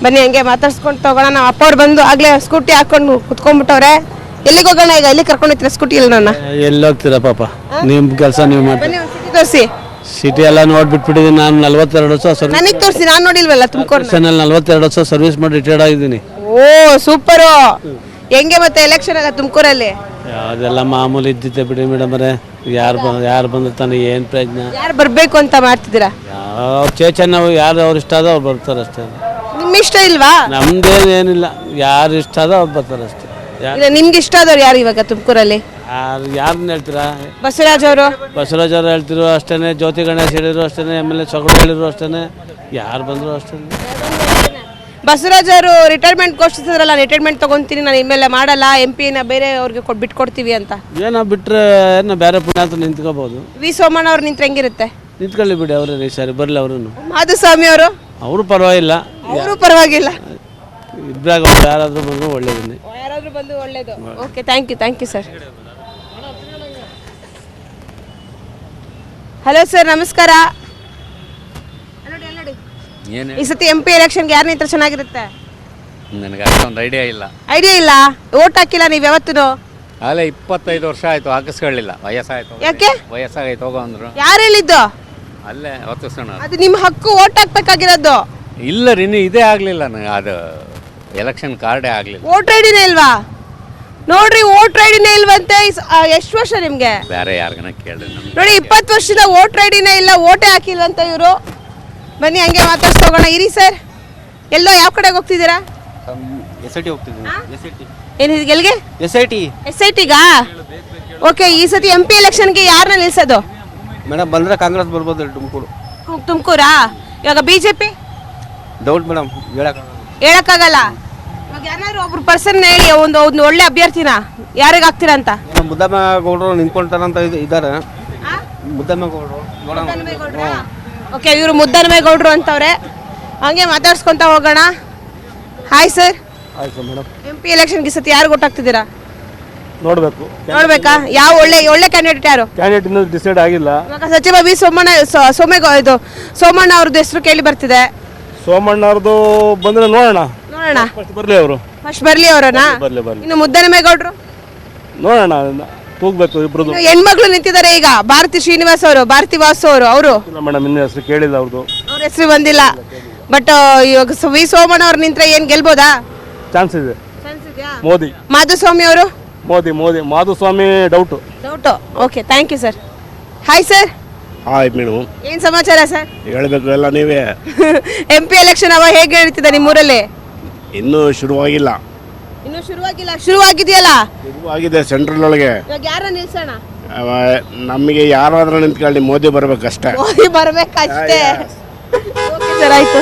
ಬನ್ನಿ ಹಂಗೆ ಮಾತಾಡ್ಸ್ಕೊಂಡು ತಗೋಣ. ನಾವು ಅಪ್ಪ ಅವ್ರು ಬಂದು ಆಗ್ಲೇ ಸ್ಕೂಟಿ ಹಾಕೊಂಡು ಕುತ್ಕೊಂಡ್ಬಿಟ್ಟವ್ರೆ. ಎಲ್ಲಿಗೆ ಹೋಗೋಣ ಈಗ? ಎಲ್ಲಿ ಕರ್ಕೊಂಡು ಹೋಗ್ತೀರಾ ಸ್ಕೂಟಿ ಇಲ್ಲ? ನನ್ನ ಎಲ್ಲಿ ಹೋಗ್ತೀರಾ ಪಾಪ, ನಿಮ್ಮ ಕೆಲಸ ನೀವು ಮಾಡಿ. ಬನ್ನಿ ಒಂದು ಸಿಟಿ ತೋರಿಸಿ. ಸಿಟಿ ಎಲ್ಲ ನೋಡ್ಬಿಟ್ಬಿಟ್ಟಿದ್ದೀನಿ. ನಾನು 42 ವರ್ಷ ಸರ್ವಿಸ್. ನನಗೆ ತೋರಿಸಿ, ನಾನು ನೋಡಿಲ್ವಲ್ಲ ತುಮಕೂರು. 42 ವರ್ಷ ಸರ್ವಿಸ್ ಮಾಡಿ ರಿಟೈರ್ಡ್ ಆಗಿದ್ದೀನಿ. ಓ ಸೂಪರು. ಹೆಂಗೆ ಮತ್ತೆ ಎಲೆಕ್ಷನ್ ಆಗ ತುಮಕೂರಲ್ಲಿ? ಅದೆಲ್ಲ ಮಾಮೂಲಿ ಇದ್ದಿದ್ದೆ ಬಿಡಿ ಮೇಡಮ್ ಅವರೇ. ಯಾರು ಬಂದ್ರೆ ತಾನೆ ಏನು ಪ್ರಯತ್ನ? ಯಾರು ಬರಬೇಕು ಅಂತ ಮಾಡ್ತಿದ್ದೀರಾ? ಅವ್ರು ಚೇಚನ್ ನಾವು ಯಾರು ಅವ್ರು ಇಷ್ಟ ಆದ ಅವ್ರು ಬರ್ತಾರೆ ಅಷ್ಟೇ. ನಿಮ್ಗೆ ಇಷ್ಟ ಇಲ್ವಾ? ನಮ್ದೇನೇನಿಲ್ಲ, ಯಾರು ಇಷ್ಟ ಆದ ಅವ್ರು ಬರ್ತಾರೆ ಅಷ್ಟೇ. ನಿಮ್ಗೆ ಇಷ್ಟ ಆದವ್ರು ಯಾರು ಇವಾಗ ತುಮಕೂರಲ್ಲಿ? ಯಾರನ್ನ ಹೇಳ್ತೀರಾ? ಬಸವರಾಜ್ ಅವರು. ಬಸವರಾಜ್ ಅವ್ರು ಹೇಳ್ತಿರೋ ಅಷ್ಟೇ, ಜ್ಯೋತಿ ಗಣೇಶ್ ಹೇಳಿದ್ರು ಅಷ್ಟೇ, MLA ಸೊಗಡು ಹೇಳಿದ್ರು ಅಷ್ಟೇ, ಯಾರು ಬಂದರು ಅಷ್ಟೇ. ಬಸವರಾಜ್ ಅವರು ರಿಟೈರ್ಮೆಂಟ್ ಘೋಷಿಸಿದ್ರಲ್ಲ, ರಿಟೈರ್ಮೆಂಟ್ ತಗೊಂತೀನಿ ನಾನು ಇನ್ಮೇಲೆ ಮಾಡಲ್ಲ, MP ನ ಬೇರೆ ಅವ್ರಿಗೆ ಬಿಟ್ಕೊಡ್ತೀವಿ ಅಂತ. ಏನೋ ಬಿಟ್ಟರೆ ಏನೋ ಬೇರೆ ಪುಣ್ಯಾತ ನಿಂತ್ಕೋಬೋದು. ವಿ ಸೋಮಣ್ಣ ಅವ್ರು ನಿಂತ್ರೆ ಹೆಂಗಿರುತ್ತೆ? ನಿಂತ್ಕೊಳ್ಳಿ ಬಿಡಿ, ಅವರೇ ಈ ಸಾರಿ ಬರಲಿ ಅವರು. ಮಾಧುಸ್ವಾಮಿ ಅವರು ಪರವಾಗಿಲ್ಲ. ಅವರು ಪರವಾಗಿಲ್ಲ. ಇಬ್ಬರಾಗ ಯಾರಾದರೂ ಬಂದರೂ ಒಳ್ಳೇದನ್ನೇ. ಯಾರಾದರೂ ಬಂದು ಒಳ್ಳೇದು. Okay, thank you sir. Hello sir, ನಮಸ್ಕಾರ. ಈ ಸತಿ MP ಎಲೆಕ್ಷನ್ಗೆ ಯಾರು ನಿಂತ್ರೆ ಚೆನ್ನಾಗಿರುತ್ತೆ? ನನಗೆ ಅಷ್ಟೊಂದು ಐಡಿಯಾ ಇಲ್ಲ. ಓಟ್ ಹಾಕಿಲ್ಲ ನೀವು ಯಾವತ್ತೂ? ಅಲ್ಲೇ 25 ವರ್ಷ ಆಯ್ತು, ಹಾಕಿಸ್ಕೊಳ್ಳಿಲ್ಲ. ವಯಸ್ಸಾಯ್ತು. ಯಾಕೆ? ವಯಸ್ಸಾಗೈತೆ ಹೋಗೋ ಅಂದ್ರು. ಯಾರು ಹೇಳಿದ್ದು? ಅಲ್ಲೇ ಹೊತ್ತಿಸೋಣ. ಅದು ನಿಮ್ಮ ಹಕ್ಕು, ಓಟ್ ಹಾಕ್ಬೇಕಾಗಿರೋದು. ಇಲ್ಲ ರೀ, ಇದೇ ಆಗಲಿಲ್ಲ ನನಗೆ. ಅದು ಎಲೆಕ್ಷನ್ ಕಾರ್ಡೇ ಆಗಲಿಲ್ಲ. ವೋಟರ್ ಐಡಿನೇ ಇಲ್ವಾ? ನೋಡ್ರಿ, ವೋಟರ್ ಐಡಿನೇ ಇಲ್ವಂತೆ. ಎಷ್ಟು ವರ್ಷ ನಿಮ್ಗೆ? ಬೇರೆ ಯಾರಿಗನ ಕೇಳಿ ನೋಡಿ, 20 ವರ್ಷದ ವೋಟರ್ ಐಡಿನೇ ಇಲ್ಲ, ಓಟೇ ಹಾಕಿಲ್ವಂತ ಇವರು. ಬನ್ನಿ ಹಂಗೆ ಮಾತಾಡ್ಸ್ಕೋಗೋಣ. ಇರಿ ಸರ್, ಎಲ್ಲೋ ಯಾವ ಕಡೆಗೆ ಹೋಗ್ತಿದ್ದೀರಾ? SIT ಹೋಗ್ತಿದ್ದೀನಿ. ಏನು ಎಲ್ಲಿಗೆ? SIT-ಗಾ? ಓಕೆ, ಈ ಸತಿ MP ಎಲೆಕ್ಷನ್ಗೆ ಯಾರನ್ನ ನಿಲ್ಸೋದು? ಮೇಡಮ್ ಬಂದರೆ ಕಾಂಗ್ರೆಸ್ ಬರ್ಬೋದು ತುಮಕೂರು. ತುಮಕೂರಾ? ಇವಾಗ BJP ಡೌಟ್ ಮೇಡಮ್, ಹೇಳಕ್ಕಾಗಲ್ಲ. ಇವಾಗ ಯಾರು ಒಬ್ರು ಪರ್ಸನ್ ಹೇಳಿ, ಒಂದು ಒಳ್ಳೆ ಅಭ್ಯರ್ಥಿನ ಯಾರಿಗೆ ಹಾಕ್ತೀರಾ ಅಂತ? ಮುದ್ದಮ್ಮ ಗೌಡರು ನಿಂತ್ಕೊಳ್ತಾರಂತ ಇದ್ದಾರೆ. ಮುದ್ದಮ್ಮ ಗೌಡರು ಓಕೆ, ಇವರು ಮುದ್ದನಮೇಗೌಡರು ಅಂತವ್ರೆ. ಹಂಗೆ ಮಾತಾಡ್ಸ್ಕೊಂತ ಹೋಗೋಣ. Hi sir. ಆಯ್ತು ಮೇಡಮ್. MP ಎಲೆಕ್ಷನ್ಗೆ ಸತಿ ಯಾರು ಗೊತ್ತಾಗ್ತಿದ್ದೀರಾ? ನೋಡ್ಬೇಕಾ? ಯಾವ ಒಳ್ಳೆ ಕ್ಯಾಂಡಿಡೇಟ್ ಯಾರು? ಕ್ಯಾಂಡಿಡೇಟ್ ಇನ್ನೂ ಡಿಸೈಡ್ ಆಗಿಲ್ಲ. ಇವಾಗ ಸಚಿವ ವಿ ಸೋಮಣ್ಣ ಅವ್ರದ್ದು ಹೆಸರು ಕೇಳಿ ಬರ್ತಿದೆ. ಸೋಮಣ್ಣ ಅವ್ರದ್ದು ಬಂದ್ರೆ ನೋಡೋಣ. ಬರ್ಲಿ ಅವರು. ಫಸ್ಟ್ ಬರ್ಲಿ ಅವರನ್ನ. ಇನ್ನು ಮುದ್ದನಮೇಗೌಡರು ನೋಡೋಣ, ಹೋಗ್ಬೇಕು ಇಬ್ರದ್ದು. ಹೆಣ್ಮಕ್ಳು ನಿಂತಿದ್ದಾರೆ ಈಗ. ಭಾರತಿ ಶ್ರೀನಿವಾಸ್ ಅವರು, ಭಾರತಿ ವಾಸು ಅವರು. ಮೇಡಮ್ ಇನ್ನು ಹೆಸರು ಕೇಳಿಲ್ಲ ಅವ್ರದ್ದು. ಅವ್ರ ಹೆಸರು ಬಂದಿಲ್ಲ. ಬಟ್ ಇವಾಗ ವಿ ಸೋಮಣ್ಣ ಅವ್ರು ನಿಂತ್ರೆ ಏನ್ ಗೆಲ್ಬೋದಾ? ಚಾನ್ಸ್ ಇದೆ. ಮೋದಿ. ಮಾಧುಸ್ವಾಮಿ ಅವರು? Madhuswamy doubt. Okay, thank you sir. Hi sir. Hi madam. ಏನ್ ಸಮಾಚಾರ ಸರ್? ಹೇಳ್ಬೇಕು ಎಲ್ಲ ನೀವೇ. MP ಎಲೆಕ್ಷನ್ ಹೇಗೆ ನಡೀತಿದೆ ನಿಮ್ಮೂರಲ್ಲಿ? ಇನ್ನೂ ಶುರುವಾಗಿಲ್ಲ. ಇನ್ನು ಶುರುವಾಗಿದೆಯಲ್ಲ? ಶುರುವಾಗಿದೆ ಸೆಂಟ್ರಲ್ ಒಳಗೆ. ಇವಾಗ ಯಾರನ್ನ ನಿಲ್ಸೋಣ? ನಮಗೆ ಯಾರಾದ್ರೂ ನಿಂತ್ಕೊಳ್ಳಿ, ಮೋದಿ ಬರ್ಬೇಕಷ್ಟೇ. ಮೋದಿ ಬರ್ಬೇಕಷ್ಟೇ. ಓಕೆ ಸರ್, ಆಯ್ತು.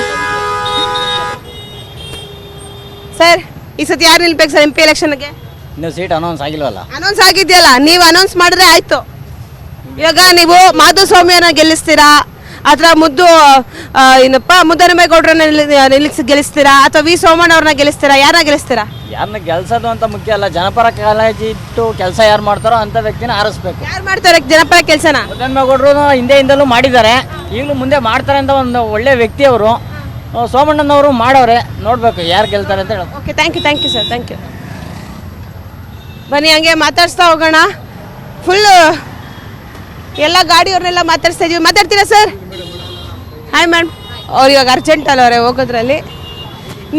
ಸರ್, ಈ ಸತಿ ಯಾರು ನಿಲ್ಬೇಕು ಸರ್ MP ಎಲೆಕ್ಷನ್ಗೆ? ಇನ್ನೂ ಸೀಟ್ ಅನೌನ್ಸ್ ಆಗಿಲ್ವಲ್ಲ? ಅನೌನ್ಸ್ ಆಗಿದೆಯಲ್ಲ, ನೀವು ಅನೌನ್ಸ್ ಮಾಡಿದ್ರೆ ಆಯ್ತು. ಇವಾಗ ನೀವು ಮಾಧುಸ್ವಾಮಿಯನ್ನ ಗೆಲ್ಲಿಸ್ತೀರಾ ಅಥವಾ ಮುದ್ದನಮೇಗೌಡರನ್ನ ಗೆಲ್ಲಿಸ್ತೀರಾ ಅಥವಾ ವಿ ಸೋಮಣ್ಣ ಅವ್ರನ್ನ ಗೆಲ್ಲಿಸ್ತೀರಾ? ಯಾರನ್ನ ಗೆಲ್ಲಿಸ್ತೀರಾ? ಯಾರನ್ನ ಗೆಲ್ಸೋದು ಅಂತ ಮುಖ್ಯ ಅಲ್ಲ, ಜನಪರ ಕಾಳಜಿ ಇಟ್ಟು ಕೆಲಸ ಯಾರು ಮಾಡ್ತಾರೋ ಅಂತ ವ್ಯಕ್ತಿನ ಆರಿಸ್ಬೇಕು. ಯಾರು ಮಾಡ್ತಾರೆ ಜನಪರ ಕೆಲಸನ? ಮುದ್ದನಮೇಗೌಡರು ಹಿಂದೆಯಿಂದಲೂ ಮಾಡಿದ್ದಾರೆ, ಈಗಲೂ ಮುಂದೆ ಮಾಡ್ತಾರೆ ಅಂತ ಒಂದು ಒಳ್ಳೆ ವ್ಯಕ್ತಿ ಅವರು. ಸೋಮಣ್ಣನವರು ಮಾಡೋರೆ, ನೋಡ್ಬೇಕು ಯಾರು ಗೆಲ್ತಾರೆ ಅಂತ ಹೇಳೋದು. Okay, thank you sir, thank you. ಬನ್ನಿ ಹಂಗೆ ಮಾತಾಡ್ಸ್ತಾ ಹೋಗೋಣ. ಫುಲ್ಲು ಎಲ್ಲ ಗಾಡಿಯವ್ರನ್ನೆಲ್ಲ ಮಾತಾಡ್ಸ್ತಾ ಇದೀವಿ. ಮಾತಾಡ್ತೀರಾ ಸರ್? Hi madam. ಅವ್ರು ಇವಾಗ ಅರ್ಜೆಂಟ್ ಅಲ್ಲ, ಅವರೇ ಹೋಗೋದ್ರಲ್ಲಿ.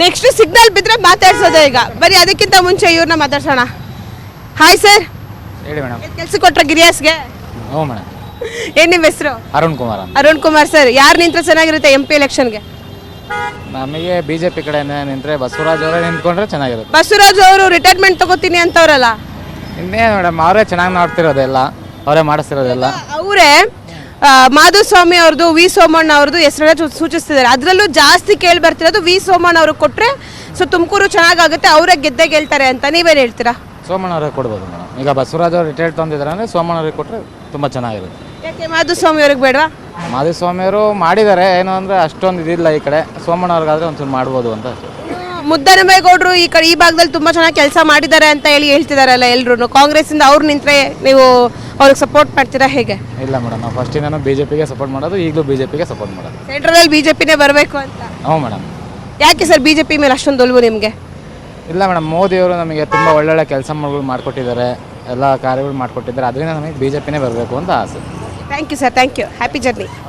ನೆಕ್ಸ್ಟ್ ಸಿಗ್ನಲ್ ಬಿದ್ದರೆ ಮಾತಾಡ್ಸೋದು ಈಗ. ಬರೀ ಅದಕ್ಕಿಂತ ಮುಂಚೆ ಇವ್ರನ್ನ ಮಾತಾಡ್ಸೋಣ. Hi sir. ಹೇಳಿ ಮೇಡಮ್. ಕೆಲಸ ಕೊಟ್ರ ಗಿರಿಯಾಸ್ಗೆ? ಹ್ಞೂ ಮೇಡಮ್. ಏನು ನಿಮ್ಮ ಹೆಸರು? ಅರುಣ್ ಕುಮಾರ್ ಸರ್. ಯಾರು ನಿಂತ್ರೆ ಚೆನ್ನಾಗಿರುತ್ತೆ MP ಎಲೆಕ್ಷನ್ಗೆ? ನಮಗೆ BJP ಕಡೆಯಿಂದ ನಿಂತರೆ ಬಸವರಾಜ್ ಅವರೇ ನಿಂತ್ಕೊಂಡ್ರೆ ಚೆನ್ನಾಗಿರುತ್ತೆ. ಬಸವರಾಜ್ ಅವರು ರಿಟೈರ್ಮೆಂಟ್ ತಗೋತೀನಿ ಅಂತವ್ರಲ್ಲ? ಇನ್ನೇನು ಮೇಡಮ್, ಅವರೇ ಚೆನ್ನಾಗಿ ನೋಡ್ತಿರೋದೆಲ್ಲ, ಅವರೇ ಮಾಡಿಸ್ತಿರೋದೆಲ್ಲ. ಅವರೇ ಮಾಧುಸ್ವಾಮಿ ಅವ್ರದ್ದು, ವಿ ಸೋಮಣ್ಣ ಅವ್ರದ್ದು ಹೆಸರನ್ನ ಸೂಚಿಸ್ತಿದ್ದಾರೆ. ಅದರಲ್ಲೂ ಜಾಸ್ತಿ ಕೇಳಿ ಬರ್ತಿರೋದು ವಿ ಸೋಮಣ್ಣ ಅವ್ರಿಗೆ ಕೊಟ್ಟರೆ ತುಮಕೂರು ಚೆನ್ನಾಗುತ್ತೆ, ಅವರೇ ಗೆದ್ದೇ ಗೆಲ್ತಾರೆ ಅಂತ. ನೀವೇನು ಹೇಳ್ತೀರಾ? ಸೋಮಣ್ಣ ಅವ್ರಿಗೆ ಕೊಡ್ಬೋದು ಮೇಡಮ್. ಈಗ ಬಸವರಾಜ್ ಅವರು ರಿಟೈರ್ಡ್ ತಂದಿದ್ದಾರೆ ಅಂದರೆ ಸೋಮಣ್ಣ ಅವ್ರಿಗೆ ಕೊಟ್ಟರೆ ತುಂಬ ಚೆನ್ನಾಗಿರುತ್ತೆ. ಯಾಕೆ ಮಾಧುಸ್ವಾಮಿ ಅವ್ರಿಗೆ ಬೇಡವಾ? ಮಾಧುಸ್ವಾಮಿ ಅವರು ಮಾಡಿದ್ದಾರೆ, ಏನು ಅಂದರೆ ಅಷ್ಟೊಂದು ಇದಿಲ್ಲ ಈ ಕಡೆ. ಸೋಮಣ್ಣ ಅವ್ರಿಗಾದ್ರೆ ಒಂಚೂರು ಮಾಡ್ಬೋದು ಅಂತ. ಮುದ್ದನಮೇಗೌಡರು ಈ ಭಾಗದಲ್ಲಿ ತುಂಬ ಚೆನ್ನಾಗಿ ಕೆಲಸ ಮಾಡಿದ್ದಾರೆ ಅಂತ ಹೇಳ್ತಿದಾರಲ್ಲ ಎಲ್ಲರೂ. ಕಾಂಗ್ರೆಸ್ಸಿಂದ ಅವ್ರು ನಿಂತರೆ ನೀವು ಅವ್ರಿಗೆ ಸಪೋರ್ಟ್ ಮಾಡ್ತೀರಾ ಹೇಗೆ? ಇಲ್ಲ ಮೇಡಮ್, ನಾವು ಫಸ್ಟಿಂದನೂ BJPಗೆ ಸಪೋರ್ಟ್ ಮಾಡೋದು, ಈಗಲೂ BJPಗೆ ಸಪೋರ್ಟ್ ಮಾಡೋದು. ಸೆಂಟ್ರಲಲ್ಲಿ BJPನೇ ಬರಬೇಕು ಅಂತ? ಹ್ಞೂ ಮೇಡಮ್. ಯಾಕೆ ಸರ್ BJP ಮೇಲೆ ಅಷ್ಟೊಂದು ಒಲವು ನಿಮಗೆ? ಇಲ್ಲ ಮೇಡಮ್, ಮೋದಿಯವರು ನಮಗೆ ತುಂಬ ಒಳ್ಳೊಳ್ಳೆ ಕೆಲಸಗಳು ಮಾಡಿಕೊಟ್ಟಿದ್ದಾರೆ, ಎಲ್ಲ ಕಾರ್ಯಗಳು ಮಾಡಿಕೊಟ್ಟಿದ್ದಾರೆ. ಅದರಿಂದ ನಮಗೆ BJPನೇ ಬರಬೇಕು ಅಂತ ಆಸೆ. Thank you sir, thank you. Happy journey.